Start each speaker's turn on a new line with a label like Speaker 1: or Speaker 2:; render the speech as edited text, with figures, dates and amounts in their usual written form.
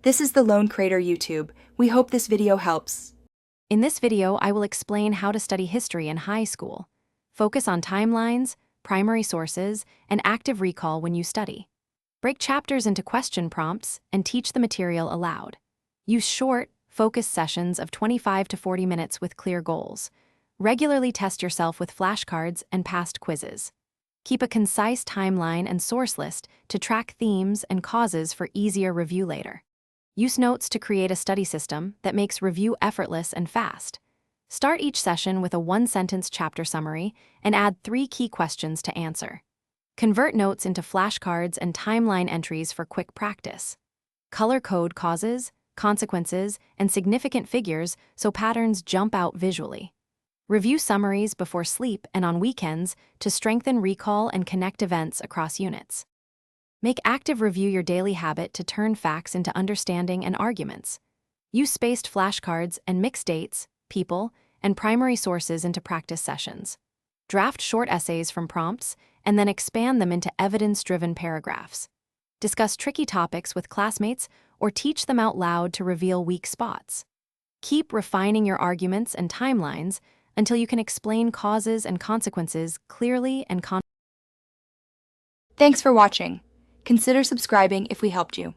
Speaker 1: This is the Lone Crater YouTube. We hope this video helps.
Speaker 2: In this video, I will explain how to study history in high school. Focus on timelines, primary sources, and active recall when you study. Break chapters into question prompts and teach the material aloud. Use short, focused sessions of 25 to 40 minutes with clear goals. Regularly test yourself with flashcards and past quizzes. Keep a concise timeline and source list to track themes and causes for easier review later. Use notes to create a study system that makes review effortless and fast. Start each session with a one-sentence chapter summary and add 3 key questions to answer. Convert notes into flashcards and timeline entries for quick practice. Color code causes, consequences, and significant figures so patterns jump out visually. Review summaries before sleep and on weekends to strengthen recall and connect events across units. Make active review your daily habit to turn facts into understanding and arguments. Use spaced flashcards and mix dates, people, and primary sources into practice sessions. Draft short essays from prompts and then expand them into evidence-driven paragraphs. Discuss tricky topics with classmates or teach them out loud to reveal weak spots. Keep refining your arguments and timelines until you can explain causes and consequences clearly and
Speaker 1: Thanks for watching. Consider subscribing if we helped you.